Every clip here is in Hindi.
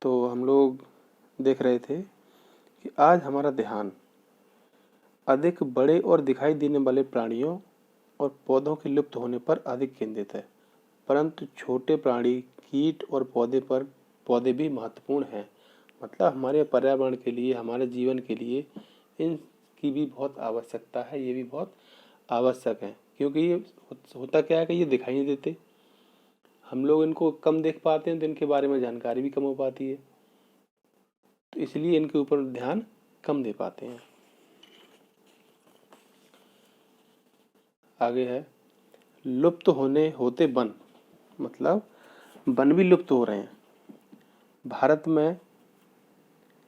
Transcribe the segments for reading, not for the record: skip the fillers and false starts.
तो हम लोग देख रहे थे कि आज हमारा ध्यान अधिक बड़े और दिखाई देने वाले प्राणियों और पौधों के लुप्त होने पर अधिक केंद्रित है, परंतु छोटे प्राणी, कीट और पौधे भी महत्वपूर्ण हैं। मतलब हमारे पर्यावरण के लिए, हमारे जीवन के लिए इनकी भी बहुत आवश्यकता है। ये भी बहुत आवश्यक है, क्योंकि ये होता क्या है कि ये दिखाई नहीं देते, हम लोग इनको कम देख पाते हैं, तो इनके बारे में जानकारी भी कम हो पाती है, तो इसलिए इनके ऊपर ध्यान कम दे पाते हैं। आगे है लुप्त होते वन, मतलब वन भी लुप्त हो रहे हैं। भारत में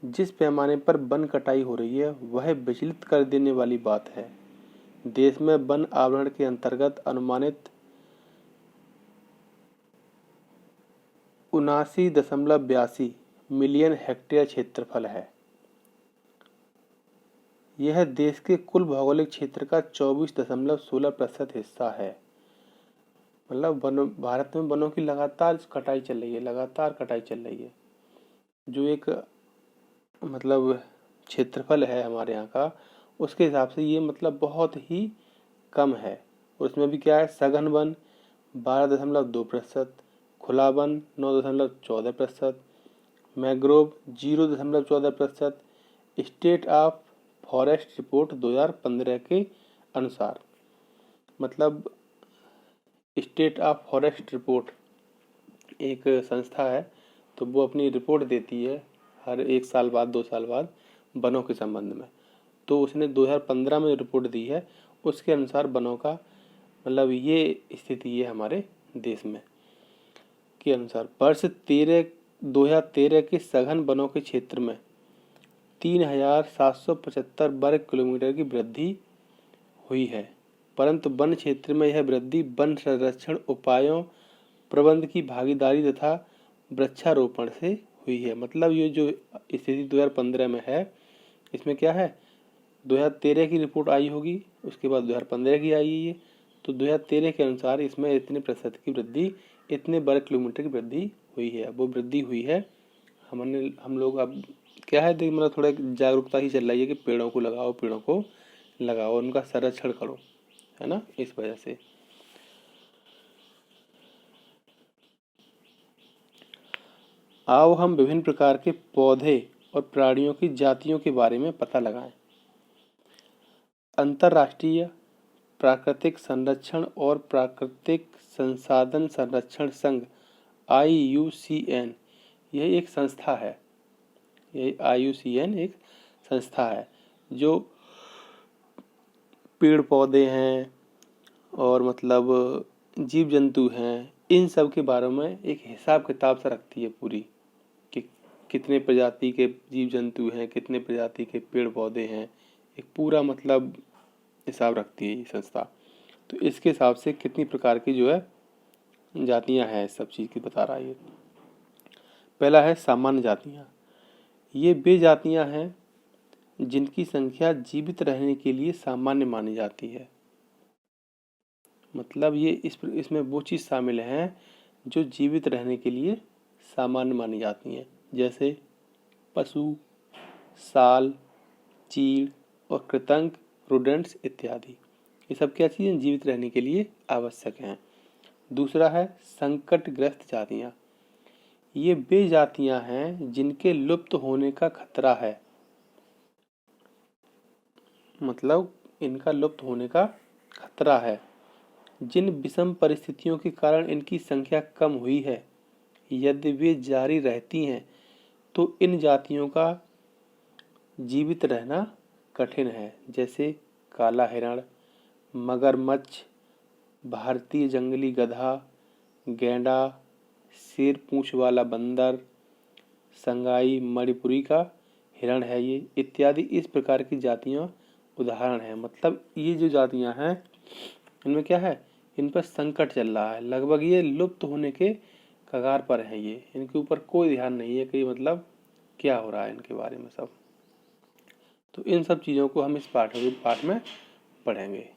जिस पैमाने पर वन कटाई हो रही है वह विचलित कर देने वाली बात है। देश में वन आवरण के अंतर्गत अनुमानित 79.82 मिलियन हेक्टेयर क्षेत्रफल है। यह देश के कुल भौगोलिक क्षेत्र का 24.16% हिस्सा है। मतलब भारत में वनों की लगातार कटाई चल रही है, जो एक मतलब क्षेत्रफल है हमारे यहाँ का, उसके हिसाब से ये मतलब बहुत ही कम है। उसमें भी क्या है, सघन वन 12.2%, खुला one 9.14%, mangrove 0.14%। State of forest report 2015 के अनुसार, मतलब स्टेट ऑफ फॉरेस्ट रिपोर्ट एक संस्था है, तो वो अपनी रिपोर्ट देती है हर 1 साल बाद 2 साल बाद वनों के संबंध में। तो उसने 2015 में रिपोर्ट दी है, उसके अनुसार वनों का मतलब ये स्थिति है हमारे देश में के अनुसार। वर्ष 2013 के सघन वनों के क्षेत्र में 3775 वर्ग किलोमीटर की वृद्धि हुई है, परंतु वन क्षेत्र में यह वृद्धि वन संरक्षण उपायों, प्रबंध की भागीदारी तथा वृक्षारोपण से हुई है। मतलब ये जो स्थिति 2015 में है, इसमें क्या है, 2013 की रिपोर्ट आई होगी, उसके बाद 2015 की आई है ये, तो 2013 के अनुसार इसमें इतने प्रतिशत की वृद्धि, इतने वर्ग किलोमीटर की वृद्धि हुई है। वो वृद्धि हुई है, हम लोग अब क्या है, देख मतलब थोड़ा जागरूकता ही चल रही है कि पेड़ों को लगाओ, उनका संरक्षण करो, है ना, इस वजह से। आओ हम विभिन्न प्रकार के पौधे और प्राणियों की जातियों के बारे में पता लगाएं। अंतर्राष्ट्रीय प्राकृतिक संरक्षण और प्राकृतिक संसाधन संरक्षण संघ IUCN यह एक संस्था है। यह IUCN एक संस्था है जो पेड़ पौधे हैं और मतलब जीव जंतु हैं, इन सब के बारे में एक हिसाब किताब सा रखती है पूरी, कि कितने प्रजाति के जीव जंतु हैं, कितने प्रजाति के पेड़ पौधे हैं, एक पूरा मतलब हिसाब रखती है ये संस्था। तो इसके हिसाब से कितनी प्रकार की जो है जातियां हैं, सब चीज़ की बता रहा है ये। पहला है सामान्य जातियां। ये वे जातियां हैं जिनकी संख्या जीवित रहने के लिए सामान्य मानी जाती है। मतलब ये इसमें वो चीज़ शामिल हैं जो जीवित रहने के लिए सामान्य मानी जाती हैं, जैसे पशु, साल, चीड़ और कृंतक, रोडेंट्स इत्यादि। ये सब क्या चीज़ें जीवित रहने के लिए आवश्यक हैं। दूसरा है संकटग्रस्त जातियाँ। ये वे जातियाँ हैं जिनके लुप्त होने का खतरा है, मतलब इनका लुप्त होने का खतरा है। जिन विषम परिस्थितियों के कारण इनकी संख्या कम हुई है, यदि वे जारी रहती हैं तो इन जातियों का जीवित रहना कठिन है, जैसे काला हिरण, मगरमच्छ, भारतीय जंगली गधा, गैंडा, शेर पूंछ वाला बंदर, संगाई मणिपुरी का हिरण है ये, इत्यादि इस प्रकार की जातियां उदाहरण है। मतलब ये जो जातियां हैं इनमें क्या है, इन पर संकट चल रहा है, लगभग ये लुप्त होने के कगार पर है। ये इनके ऊपर कोई ध्यान नहीं है कि मतलब क्या हो रहा है इनके बारे में सब। तो इन सब चीज़ों को हम इस पाठ में पढ़ेंगे।